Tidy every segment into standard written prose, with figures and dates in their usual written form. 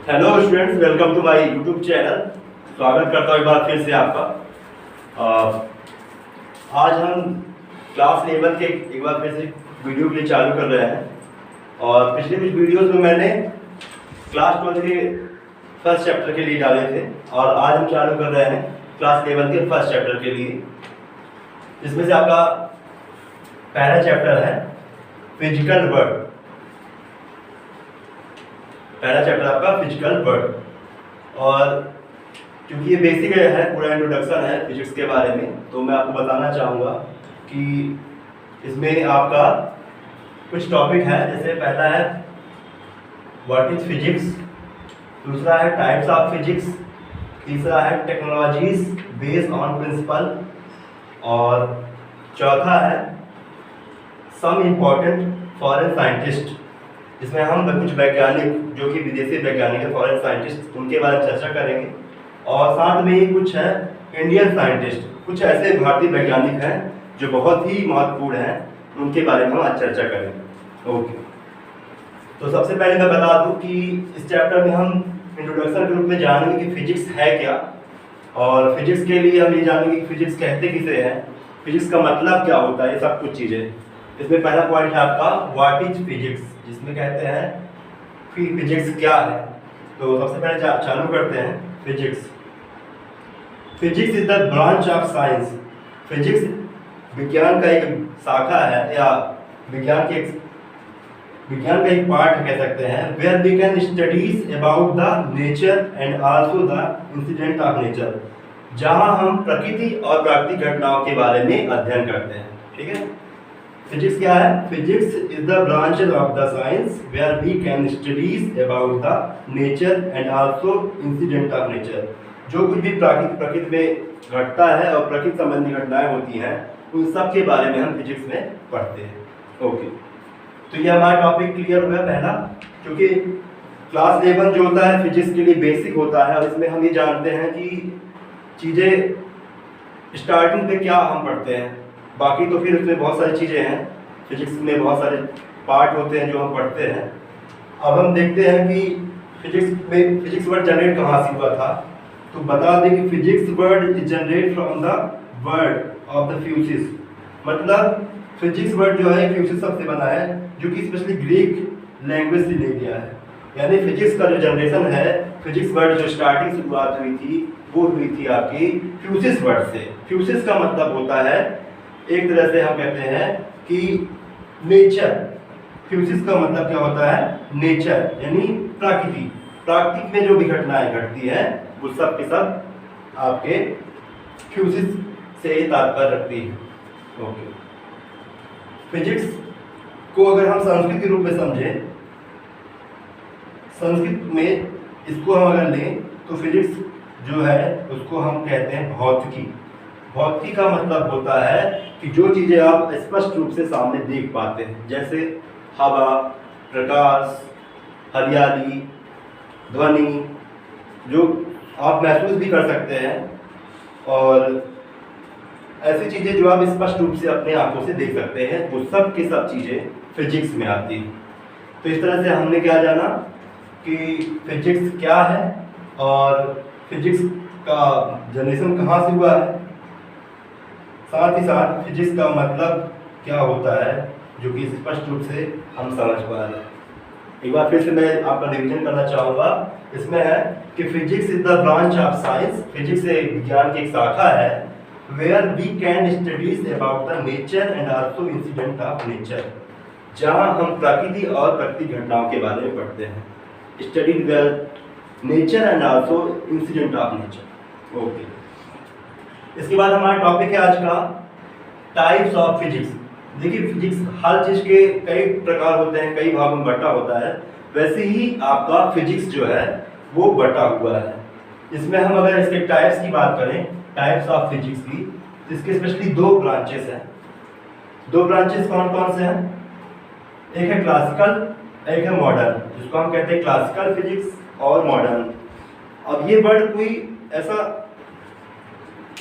Hello students, welcome to my YouTube channel. स्वागत करता हूँ एक बार फिर से आपका। आज हम क्लास 11 के एक बार फिर से वीडियो के लिए चालू कर रहे हैं। और पिछले कुछ वीडियोस में मैंने क्लास 12 के फर्स्ट चैप्टर के लिए डाले थे, और आज हम चालू कर रहे हैं क्लास 11 के फर्स्ट चैप्टर के लिए। इसमें से आपका पहला चैप्टर है फिजिकल वर्ड। पहला चैप्टर आपका फिजिकल वर्ड, और क्योंकि ये बेसिक है, पूरा इंट्रोडक्शन है फिजिक्स के बारे में, तो मैं आपको बताना चाहूँगा कि इसमें आपका कुछ टॉपिक है। जैसे पहला है व्हाट इज फिजिक्स, दूसरा है टाइप्स ऑफ फिजिक्स, तीसरा है टेक्नोलॉजीज बेस्ड ऑन प्रिंसिपल, और चौथा है सम इम्पोर्टेंट फॉरेन साइंटिस्ट। इसमें हम कुछ वैज्ञानिक जो कि विदेशी वैज्ञानिक है, फॉरेन साइंटिस्ट, उनके बारे में चर्चा करेंगे। और साथ में ही कुछ है इंडियन साइंटिस्ट, कुछ ऐसे भारतीय वैज्ञानिक हैं जो बहुत ही महत्वपूर्ण हैं, उनके बारे में हम आज चर्चा करेंगे। ओके, तो सबसे पहले मैं बता दूं कि इस चैप्टर में हम इंट्रोडक्शन के रूप में जानेंगे कि फिजिक्स है क्या, और फिजिक्स के लिए हम ये जानेंगे कि फिजिक्स कहते किसे हैं, फिजिक्स का मतलब क्या होता है, ये सब कुछ चीज़ें। इसमें पहला पॉइंट है आपका व्हाट इज फिजिक्स, जिसमें कहते हैं कि फिजिक्स क्या है। तो सबसे पहले चालू करते हैं physics. Physics is the branch of science. Physics विज्ञान का एक शाखा है, या विज्ञान का एक पार्ट कह सकते हैं। Where we can studies about the nature and also the incident of nature, जहां हम प्रकृति और प्राकृतिक घटनाओं के बारे में अध्ययन करते हैं। ठीक है, फिजिक्स क्या है? Physics is the branch of the science where we can studies about the nature and also incident of nature. जो कुछ भी प्रकृति में घटता है और प्रकृति संबंधी घटनाएं होती हैं, उन सब के बारे में हम फिजिक्स में पढ़ते हैं। ओके, तो ये हमारा टॉपिक क्लियर हुआ पहला, क्योंकि क्लास 11 जो होता है फिजिक्स के लिए बेसिक होता है, और इसमें हम ये जानते हैं कि चीज़ें स्टार्टिंग पे क्या हम पढ़ते हैं, बाकी तो फिर उसमें बहुत सारी चीज़ें हैं। फिजिक्स में बहुत सारे पार्ट होते हैं जो हम पढ़ते हैं। अब हम देखते हैं कि फिजिक्स वर्ड जनरेट कहाँ से हुआ था। तो बता दें कि physics word is generate from the word of the physis. मतलब फिजिक्स वर्ड जो है फ्यूसिस शब्द से बना है, जो कि स्पेशली ग्रीक लैंग्वेज से ले गया है। यानी फिजिक्स का जो जनरेशन है, फिजिक्स वर्ड जो स्टार्टिंग शुरुआत हुई थी, वो हुई थी आपकी फ्यूसिस वर्ड से। फ्यूसिस का मतलब होता है, एक तरह से हम कहते हैं कि नेचर। फ्यूसिस का मतलब क्या होता है? नेचर, यानी प्रकृति। प्रकृति में जो भी घटनाएं घटती हैं, वो सब के सब आपके फ्यूसिस से तात्पर्य रखती है। ओके, फिजिक्स को अगर हम संस्कृत के रूप में समझें, संस्कृत में इसको हम अगर लें, तो फिजिक्स जो है उसको हम कहते हैं भौतिकी। भौतिकी का मतलब होता है कि जो चीज़ें आप स्पष्ट रूप से सामने देख पाते हैं, जैसे हवा, प्रकाश, हरियाली, ध्वनि, जो आप महसूस भी कर सकते हैं, और ऐसी चीज़ें जो आप स्पष्ट रूप से अपने आंखों से देख सकते हैं, वो सब की सब चीज़ें फिजिक्स में आती हैं। तो इस तरह से हमने क्या जाना कि फिजिक्स क्या है, और फिजिक्स का जनरेशन कहाँ से हुआ है, साथ ही साथ फिजिक्स का मतलब क्या होता है, जो कि स्पष्ट रूप से हम समझ पा रहे हैं। एक बार फिर से मैं आपका रिवीजन करना चाहूँगा। इसमें है कि physics is the branch of science. Physics एक विज्ञान की एक शाखा है, where we can studies about the nature and also incident of nature, जहाँ हम प्रकृति और प्राकृतिक घटनाओं के बारे में पढ़ते हैं। Study the nature and also incident of nature. Okay, इसके बाद हमारा टॉपिक है आज का टाइप्स ऑफ फिजिक्स। देखिए, फिजिक्स हर चीज़ के कई प्रकार होते हैं, कई भागों में बटा होता है, वैसे ही आपका फिजिक्स जो है वो बटा हुआ है। इसमें हम अगर इसके टाइप्स की बात करें, टाइप्स ऑफ फिजिक्स की, तो इसके स्पेशली दो ब्रांचेस हैं। दो ब्रांचेस कौन कौन से हैं? एक है क्लासिकल, एक है मॉडर्न, जिसको हम कहते हैं क्लासिकल फिजिक्स और मॉडर्न। अब ये वर्ड कोई ऐसा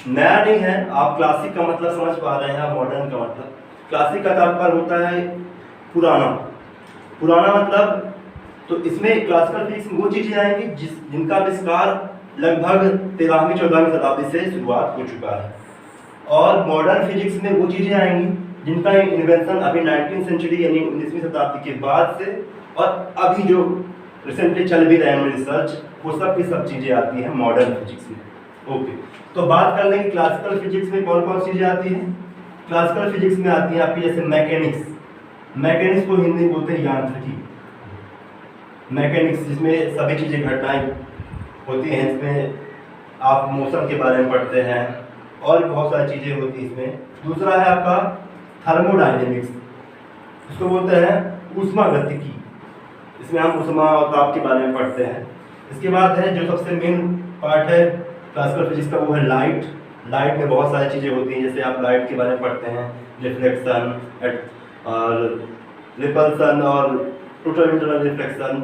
नया नहीं है, आप क्लासिक का मतलब समझ पा रहे हैं, मॉडर्न का मतलब। क्लासिक का तात्पर्य होता है पुराना। पुराना मतलब तो इसमें क्लासिकल फिजिक्स में वो चीज़ें आएंगी जिनका आविष्कार लगभग 13वीं 14वीं शताब्दी से शुरुआत हो चुका है। और मॉडर्न फिजिक्स में वो चीज़ें आएंगी जिनका इन्वेंशन अभी 19वीं सेंचुरी यानी 19वीं शताब्दी के बाद से और अभी जो रिसेंटली चल भी रहे हैं रिसर्च, वो सब की सब चीज़ें आती हैं मॉडर्न फिजिक्स में। ओके, तो बात कर लेंगे क्लासिकल फिजिक्स में कौन कौन सी चीज़ें आती हैं। क्लासिकल फिजिक्स में आती है आपकी जैसे मैकेनिक्स। मैकेनिक्स को हिंदी में बोलते हैं यांत्रिकी। मैकेनिक्स जिसमें सभी चीज़ें घटनाएं होती हैं, इसमें आप मौसम के बारे में पढ़ते हैं और बहुत सारी चीज़ें होती हैं इसमें। दूसरा है आपका थर्मोडायनेमिक्स, इसको बोलते हैं ऊष्मागतिकी। इसमें हम ऊष्मा और ताप के बारे में पढ़ते हैं। इसके बाद है जो सबसे मेन पार्ट है क्लासिकल फिजिक्स का, वो है लाइट। लाइट में बहुत सारी चीज़ें होती हैं, जैसे आप लाइट के बारे में पढ़ते हैं, रिफ्लेक्शन और रिपल्सन और टोटल इंटरनल रिफ्लेक्शन,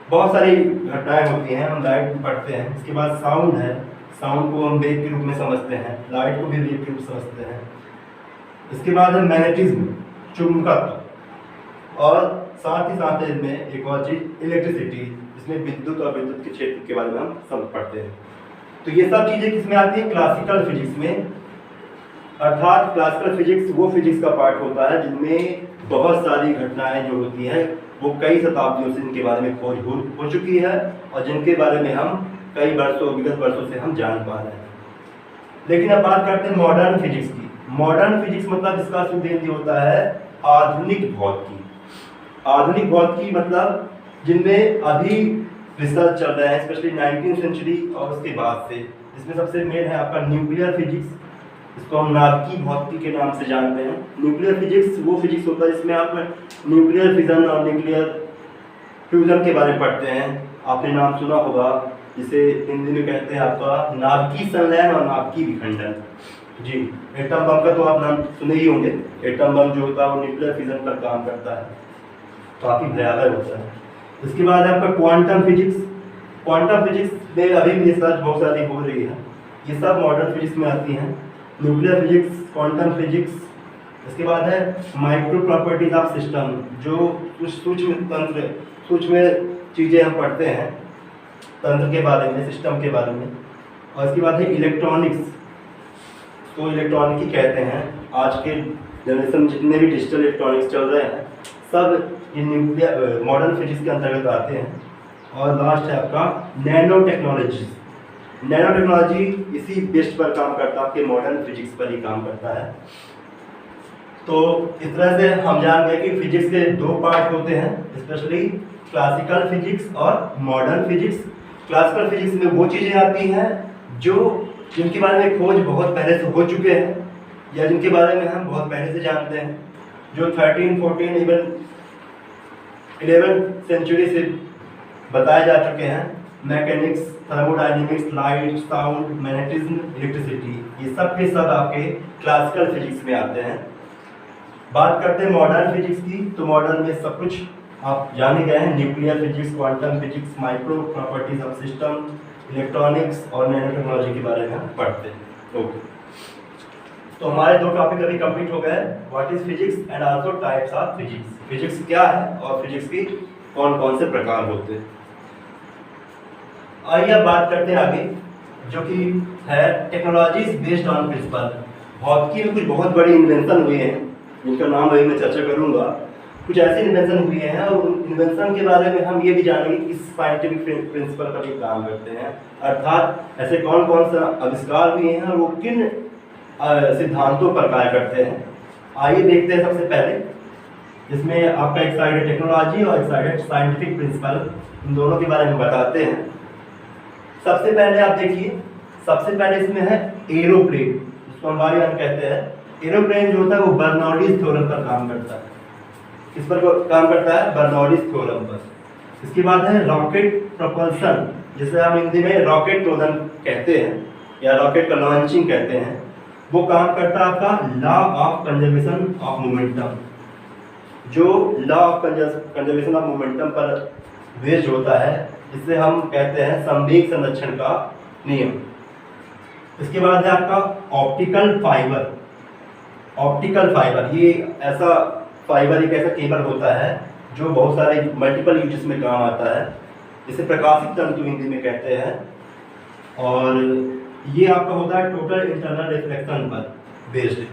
बहुत सारी घटनाएं होती हैं, हम लाइट में पढ़ते हैं। इसके बाद साउंड है, साउंड को हम वेव के रूप में समझते हैं, लाइट को भी वेव के रूप में समझते हैं। इसके बाद है मैग्नेटिज्म, चुंबकत्व, और साथ ही साथ इसमें एक और चीज़ इलेक्ट्रिसिटी, जिसमें विद्युत और विद्युत के क्षेत्र के बारे में हम समझ पढ़ते हैं। तो ये सब चीज़ें किसमें आती है? क्लासिकल फिजिक्स में। अर्थात क्लासिकल फिजिक्स वो फिजिक्स का पार्ट होता है जिनमें बहुत सारी घटनाएं जो होती हैं वो कई शताब्दियों से इनके बारे में खोज हो चुकी है और जिनके बारे में हम कई विगत वर्षों से हम जान पा रहे हैं। लेकिन अब बात करते हैं मॉडर्न फिजिक्स की। मॉडर्न फिजिक्स मतलब इसका शुद्ध हिंदी होता है आधुनिक भौतिकी। आधुनिक भौतिकी मतलब जिनमें अभी रिसर्च चल रहा है, स्पेशली 19वीं सेंचुरी और उसके बाद से। इसमें सबसे मेन है आपका न्यूक्लियर फिजिक्स, इसको हम नाभिकीय भौतिकी के नाम से जानते हैं। न्यूक्लियर फिजिक्स वो फिजिक्स होता है जिसमें आप न्यूक्लियर फिजन और न्यूक्लियर फ्यूजन के बारे में पढ़ते हैं। आपने नाम सुना होगा, जिसे हिंदी में कहते हैं आपका नाभिकीय संलयन और नाभिकीय विखंडन। जी, एटम बम का तो आप नाम सुने ही होंगे। एटम बम जो होता है वो न्यूक्लियर फिजन पर काम करता है, काफ़ी भयावह होता है। इसके बाद है आपका क्वांटम फिजिक्स। क्वांटम फिजिक्स में अभी भी रिसर्च बहुत सारी हो रही है, ये सब मॉडर्न फिजिक्स में आती हैं। Nuclear physics, quantum physics. इसके बाद है माइक्रो प्रॉपर्टीज ऑफ सिस्टम, जो कुछ सूक्ष्म चीज़ें हम पढ़ते हैं तंत्र के बारे में, सिस्टम के बारे में। और इसके बाद है इलेक्ट्रॉनिक्स, तो इलेक्ट्रॉनिक ही कहते हैं। आज के जनरेशन जितने भी डिजिटल इलेक्ट्रॉनिक्स चल रहे हैं सब ये न्यूक्लियर मॉडर्न फिजिक्स के अंतर्गत आते हैं। और लास्ट है आपका नैनो टेक्नोलॉजी। नैनो टेक्नोलॉजी इसी बेस्ट पर काम करता है, आपके मॉडर्न फिजिक्स पर ही काम करता है। तो इस तरह से हम जान गए कि फिजिक्स के दो पार्ट होते हैं, स्पेशली क्लासिकल फिजिक्स और मॉडर्न फिजिक्स। क्लासिकल फिजिक्स में वो चीज़ें आती हैं जिनके बारे में खोज बहुत पहले से हो चुके हैं या जिनके बारे में हम बहुत पहले से जानते हैं, जो 13, 14, इवन 11 सेंचुरी से बताए जा चुके हैं। Mechanics, thermodynamics, light, sound, magnetism, electricity, ये सब के सब आपके क्लासिकल फिजिक्स में आते हैं। बात करते हैं मॉडर्न फिजिक्स की, तो मॉडर्न में सब कुछ आप जाने गए हैं। Nuclear physics, quantum physics, micro properties of system, electronics और नैनो टेक्नोलॉजी के बारे में हम पढ़ते हैं। ओके, तो हमारे दो टॉपिक अभी कंप्लीट हो गए, what is physics and also types of physics. Physics क्या है और फिजिक्स की कौन कौन से प्रकार होते हैं। आइए अब बात करते हैं आगे, जो कि है टेक्नोलॉजीज बेस्ड ऑन प्रिंसिपल। भौतिकी में कुछ बहुत बड़े इन्वेंशन हुए हैं जिनका नाम अभी मैं चर्चा करूंगा। कुछ ऐसे इन्वेंशन हुए हैं और उन इन्वेंशन के बारे में हम ये भी जानेंगे कि किस साइंटिफिक प्रिंसिपल पर ये काम करते हैं, अर्थात ऐसे कौन कौन सा आविष्कार हुए हैं और वो किन सिद्धांतों पर कार्य करते हैं। आइए देखते हैं सबसे पहले, जिसमें आपका एक साइड है टेक्नोलॉजी और एक साइड है साइंटिफिक प्रिंसिपल, इन दोनों के बारे में बताते हैं। सबसे पहले आप देखिए, सबसे पहले इसमें है एरोप्लेन, जिसको हम वायुयान कहते हैं। एरोप्लेन जो होता है वो बर्नौलीज थ्योरम पर काम करता है। किस पर काम करता है? बर्नौलीज थ्योरम पर। इसके बाद है रॉकेट प्रोपल्सन, जिसे हम हिंदी में रॉकेट टोलन कहते हैं या रॉकेट का लॉन्चिंग कहते हैं। वो काम करता है आपका law of conservation of momentum, जो law of conservation of momentum पर बेस्ड होता है, जिसे हम कहते हैं संवेग संरक्षण का नियम। इसके बाद है आपका ऑप्टिकल फाइबर। ऑप्टिकल फाइबर ये ऐसा फाइबर, एक ऐसा केबल होता है जो बहुत सारे मल्टीपल यूजेस में काम आता है। इसे प्रकाशिक तंतु हिंदी में कहते हैं। और ये आपका होता है टोटल इंटरनल रिफ्लेक्शन पर बेस्ड,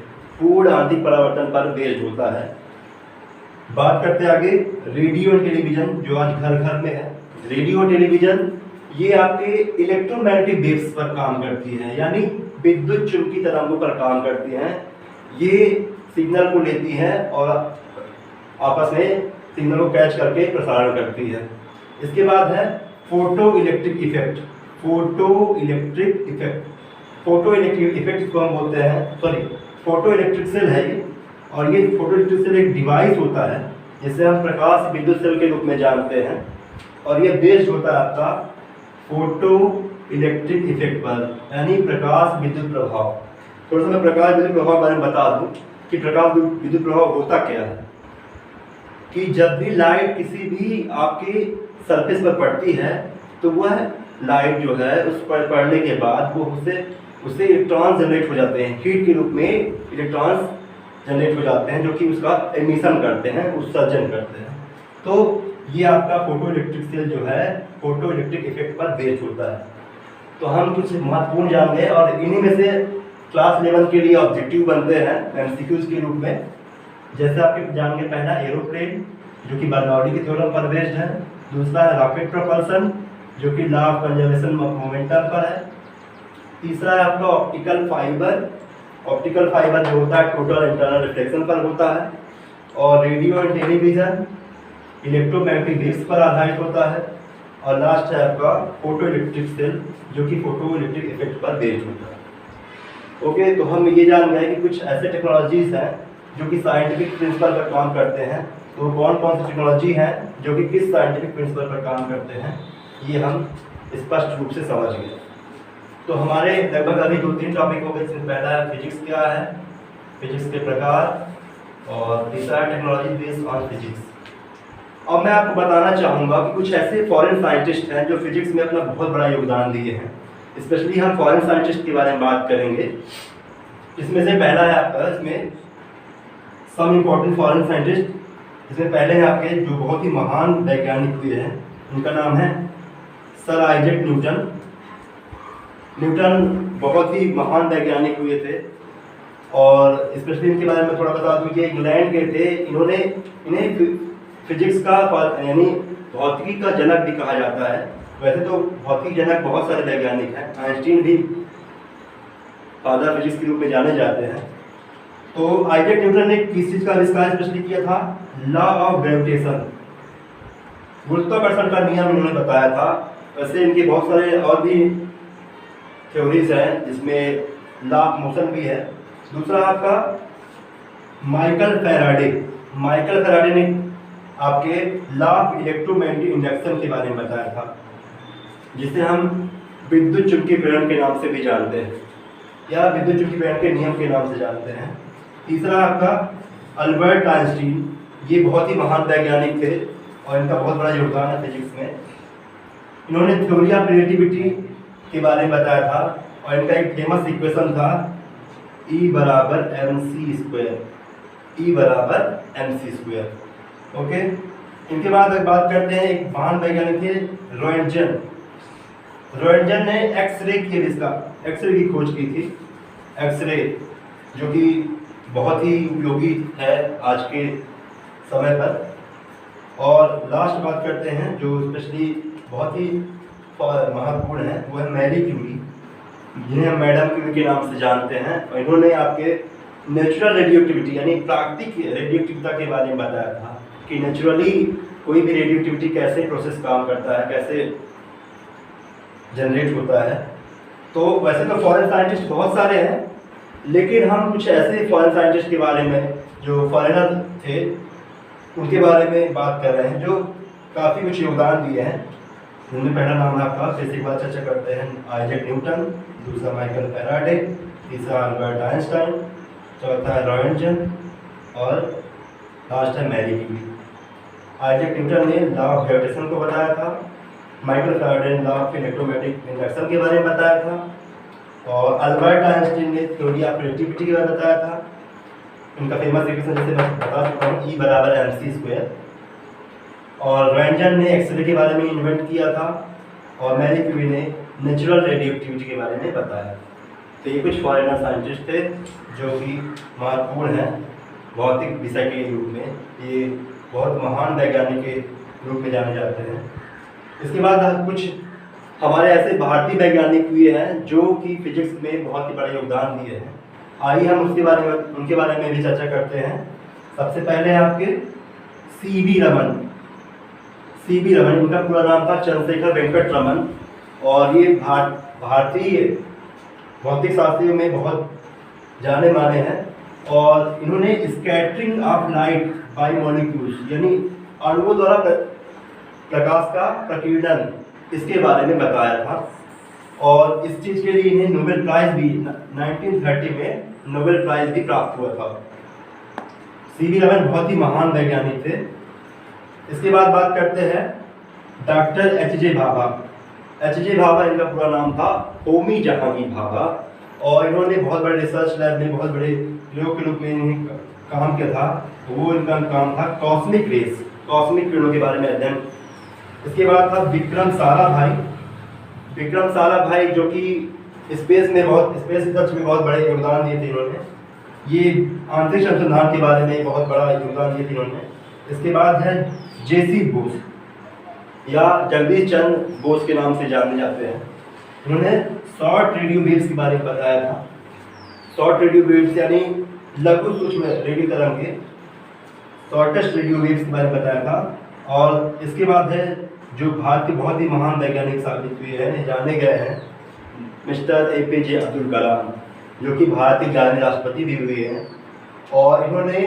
पूर्ण आंतरिक परावर्तन पर बेस्ड होता है। बात करते हैं आगे रेडियो और टेलीविज़न, जो आज घर घर में है। रेडियो और टेलीविज़न ये आपके इलेक्ट्रोमैग्नेटिक वेव्स पर काम करती है, यानी विद्युत चुंबकीय तरंगों पर काम करती हैं। ये सिग्नल को लेती हैं और आपस में सिग्नल को कैच करके प्रसारण करती है। इसके बाद है photo electric effect. Photo electric effect इसको हम बोलते हैं, फोटो इलेक्ट्रिक सेल है ये। और ये फोटो इलेक्ट्रिक सेल एक डिवाइस होता है जिसे हम प्रकाश विद्युत सेल के रूप में जानते हैं। और ये बेस्ड होता है आपका फोटो इलेक्ट्रिक इफेक्ट पर, यानी प्रकाश विद्युत प्रभाव। थोड़ा सा मैं प्रकाश विद्युत प्रभाव के बारे में बता दूं कि प्रकाश विद्युत प्रभाव होता क्या है। कि जब भी लाइट किसी भी आपके सरफेस पर पड़ती है तो वह लाइट जो है उस पर पड़ने के बाद वो उससे इलेक्ट्रॉन जनरेट हो जाते हैं, हीट के रूप में इलेक्ट्रॉन्स जनरेट हो जाते हैं, जो कि उसका एमिशन करते हैं, उत्सर्जन करते हैं। तो ये आपका फोटो इलेक्ट्रिक सेल जो है फोटो इलेक्ट्रिक इफेक्ट पर बेस्ड होता है। तो हम कुछ महत्वपूर्ण जान गए और इन्हीं में से क्लास 11 के लिए ऑब्जेक्टिव बनते हैं एमसीक्यूज के रूप में। जैसे आपके जान गए, पहला एरोप्लेन जो कि बर्नौली के थ्योरम पर बेस्ड है। दूसरा है रॉकेट प्रोपल्सन जो कि लॉ ऑफ कंजर्वेशन मोमेंटम पर है। तीसरा है आपका ऑप्टिकल फाइबर। ऑप्टिकल फाइबर जो होता है टोटल इंटरनल रिफ्लेक्शन पर होता है। और radio and television electromagnetic waves पर आधारित होता है। और लास्ट है आपका फोटो इलेक्ट्रिक सेल जो कि फोटो इलेक्ट्रिक इफेक्ट पर बेस्ड होता है। ओके, तो हम ये जान गए कि कुछ ऐसे टेक्नोलॉजीज हैं जो कि साइंटिफिक प्रिंसिपल पर काम करते हैं। तो कौन कौन सी टेक्नोलॉजी है जो कि किस साइंटिफिक प्रिंसिपल पर काम करते हैं, ये हम स्पष्ट रूप से समझ गए। तो हमारे लगभग अभी 2-3 टॉपिक हो गए। इसमें पहला है फिजिक्स क्या है, फिजिक्स के प्रकार, और तीसरा है टेक्नोलॉजी बेस्ड ऑन फिजिक्स। अब मैं आपको बताना चाहूँगा कि कुछ ऐसे फॉरेन साइंटिस्ट हैं जो फिजिक्स में अपना बहुत बड़ा योगदान दिए हैं। स्पेशली हम फॉरेन साइंटिस्ट के बारे में बात करेंगे। इसमें से पहला है आपका, इसमें सम इम्पोर्टेंट फॉरेन साइंटिस्ट। इसमें पहले हैं आपके जो बहुत ही महान वैज्ञानिक हुए हैं, उनका नाम है सर आइजैक न्यूटन। न्यूटन बहुत ही महान वैज्ञानिक हुए थे और स्पेशली इनके बारे में थोड़ा बता दूं कि इंग्लैंड के थे। इन्हें फिजिक्स का यानी भौतिकी का जनक भी कहा जाता है। वैसे तो भौतिकी जनक बहुत सारे वैज्ञानिक हैं, आइंस्टीन भी फादर फिजिक्स के रूप में जाने जाते हैं। तो आइजैक न्यूटन ने किस चीज़ का आविष्कार स्पेशली किया था? लॉ ऑफ ग्रेविटेशन, गुरुत्वाकर्षण का नियम इन्होंने बताया था। वैसे इनके बहुत सारे और भी थ्योरीज हैं जिसमें लॉ ऑफ मोशन भी है। दूसरा आपका माइकल फैराडे ने आपके लॉ ऑफ इलेक्ट्रोमैग्नेटिक इंडक्शन के बारे में बताया था, जिसे हम विद्युत चुंबकीय प्रेरण के नाम से भी जानते हैं या विद्युत चुंबकीय प्रेरण के नियम के नाम से जानते हैं। तीसरा आपका अल्बर्ट आइंस्टीन, ये बहुत ही महान वैज्ञानिक थे और इनका बहुत बड़ा योगदान है फिजिक्स में। इन्होंने थ्योरी ऑफ रिलेटिविटी के बारे में बताया था और इनका एक फेमस इक्वेशन था E = mc स्क्वायर। ओके, इनके बाद बात करते हैं एक महान वैज्ञानिक थे रोएंटजन ने एक्सरे की खोज की थी। एक्सरे जो कि बहुत ही उपयोगी है आज के समय पर। और लास्ट बात करते हैं जो स्पेशली बहुत ही महत्वपूर्ण है, वो है मैरी क्यूरी, जिन्हें हम मैडम क्यूरी के नाम से जानते हैं। और इन्होंने आपके नेचुरल रेडियोएक्टिविटी यानी प्राकृतिक रेडियोएक्टिविटी के बारे में बताया था कि नेचुरली कोई भी रेडियोएक्टिविटी कैसे प्रोसेस काम करता है, कैसे जनरेट होता है। तो वैसे तो फॉरेन साइंटिस्ट बहुत सारे हैं, लेकिन हम कुछ ऐसे फॉरेन साइंटिस्ट के बारे में जो फॉरेनर थे उनके बारे में बात कर रहे हैं जो काफ़ी कुछ योगदान दिए हैं। जिनमें पहला नाम आपका फिर एक बार चर्चा करते हैं आइजैक न्यूटन, दूसरा माइकल फैराडे, तीसरा अल्बर्ट आइंस्टाइन, चौथा है रोएंटजन और लास्ट है मैरी क्यूरी। आइजैक न्यूटन ने लॉ ऑफ ग्रेविटेशन को बताया था, माइकल फैराडे ने लॉ ऑफ इलेक्ट्रोमैग्नेटिक इंडक्शन के बारे में बताया था और अल्बर्ट आइंस्टीन ने थ्योरी ऑफ रिलेटिविटी के बारे में बताया था। इनका फेमस इक्वेशन जैसे मैं बता चुका हूँ E = mc स्क्वायर। और रॉन्टगन ने एक्सरे के बारे में इन्वेंट किया था और मैरी क्यूरी ने नेचुरल रेडियोएक्टिविटी के बारे में बताया। तो ये कुछ फॉरेनर साइंटिस्ट थे जो कि महत्वपूर्ण हैं भौतिक विषय के रूप में, ये बहुत महान वैज्ञानिक के रूप में जाने जाते हैं। इसके बाद कुछ हमारे ऐसे भारतीय वैज्ञानिक भी हैं जो कि फिजिक्स में बहुत ही बड़ा योगदान दिए हैं। आइए हम उनके बारे में भी चर्चा करते हैं। सबसे पहले आपके सी.वी. रमन। सी.वी. रमन, इनका पूरा नाम था चंद्रशेखर वेंकट रमन और ये भारतीय भौतिक शास्त्रियों में बहुत जाने माने हैं और इन्होंने scattering of light by molecules यानी अणुओं द्वारा प्रकाश का प्रकीर्णन इसके बारे में बताया था और इस चीज़ के लिए इन्हें नोबेल प्राइज भी 1930 में नोबेल प्राइज भी प्राप्त हुआ था। सी.वी. रमन बहुत ही महान वैज्ञानिक थे। इसके बाद बात करते हैं डॉक्टर एच.जे. भाभा। एच.जे. भाभा इनका पूरा नाम था होमी जहांगीर भाभा और इन्होंने बहुत बड़े रिसर्च लैब में बहुत बड़े प्रयोग के रूप में इन्हें काम किया था। वो इनका काम था कॉस्मिक रेस, कॉस्मिक किरणों के बारे में अध्ययन। इसके बाद था विक्रम साराभाई। विक्रम साराभाई जो कि स्पेस रिसर्च में बहुत बड़े योगदान दिए थे इन्होंने। ये अंतरिक्ष अनुसंधान के बारे में बहुत बड़ा योगदान दिए थे इन्होंने। इसके बाद है जे.सी. बोस या जगदीश चंद्र बोस के नाम से जाने जाते हैं। इन्होंने शॉर्ट रेडियो वेव्स के बारे में बताया था। शॉर्ट रेडियो वेव्स यानी लघु सूक्ष्म रेडियो तरंगे, शॉर्टेस्ट रेडियो वेव्स के बारे में बताया था। और इसके बाद है जो भारत के बहुत ही महान वैज्ञानिक साबित हुए हैं, जाने गए हैं, मिस्टर ए.पी.जे. अब्दुल कलाम, जो कि भारत के 11वें राष्ट्रपति भी हुए हैं और इन्होंने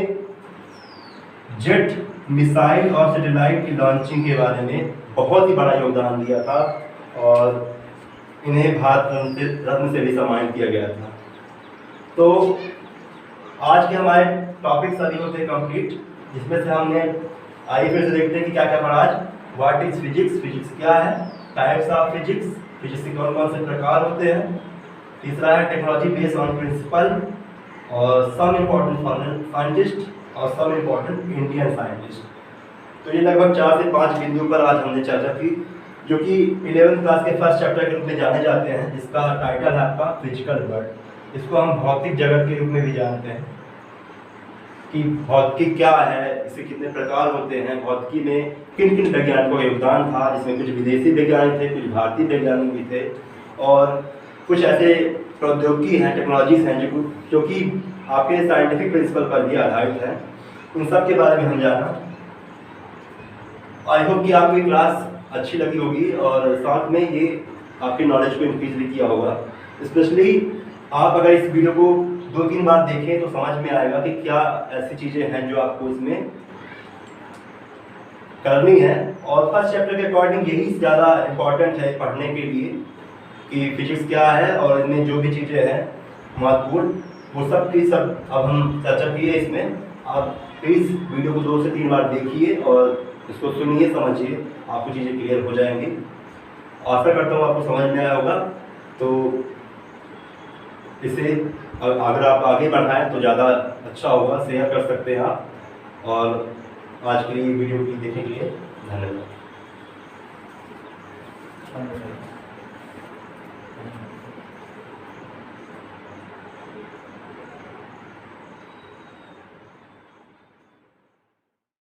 जेट मिसाइल और सैटेलाइट की लॉन्चिंग के बारे में बहुत ही बड़ा योगदान दिया था और इन्हें भारत रत्न से भी सम्मानित किया गया था। तो आज के हमारे टॉपिक सभी होते कंप्लीट, जिसमें से हमने आइए फिर से देखते हैं कि क्या क्या पढ़ा आज। व्हाट इज फिजिक्स, फिजिक्स क्या है, टाइप्स ऑफ फिजिक्स, फिजिक्स के कौन कौन से प्रकार होते हैं। तीसरा है टेक्नोलॉजी बेस्ड ऑन प्रिंसिपल और सम इम्पोर्टेंट फॉरेन साइंटिस्ट और सम इम्पोर्टेंट इंडियन साइंटिस्ट। तो ये लगभग 4 से 5 बिंदु पर आज हमने चर्चा की, जो कि 11th क्लास के फर्स्ट चैप्टर के रूप में जाने जाते हैं, जिसका टाइटल है आपका फिजिकल वर्ल्ड। इसको हम भौतिक जगत के रूप में भी जानते हैं कि भौतिकी क्या है, इसके कितने प्रकार होते हैं, भौतिकी में किन किन वैज्ञानिकों का योगदान था, जिसमें कुछ विदेशी वैज्ञानिक थे, कुछ भारतीय वैज्ञानिक भी थे और कुछ ऐसे प्रौद्योगिकी हैं, टेक्नोलॉजीज हैं जो कि आपके साइंटिफिक प्रिंसिपल पर भी आधारित हैं। उन सब के बारे में हम जाना। आई होप कि आपकी क्लास अच्छी लगी होगी और साथ में ये आपकी नॉलेज को इंक्रीज भी किया होगा। स्पेशली आप अगर इस वीडियो को 2-3 बार देखें तो समझ में आएगा कि क्या ऐसी चीज़ें हैं जो आपको इसमें करनी है। और फर्स्ट चैप्टर के अकॉर्डिंग यही ज़्यादा इम्पॉर्टेंट है पढ़ने के लिए कि फिजिक्स क्या है और इनमें जो भी चीज़ें हैं महत्वपूर्ण, वो सब की सब अब हम चर्चा की है इसमें। आप प्लीज़ वीडियो को 2 से 3 बार देखिए और इसको सुनिए, समझिए, आपको चीज़ें क्लियर हो जाएंगी। आशा करता हूँ आपको समझ में आया होगा। तो इसे अगर आप आगे बढ़ाएं तो ज़्यादा अच्छा होगा, शेयर कर सकते हैं आप। और आज के लिए वीडियो देखने के लिए धन्यवाद।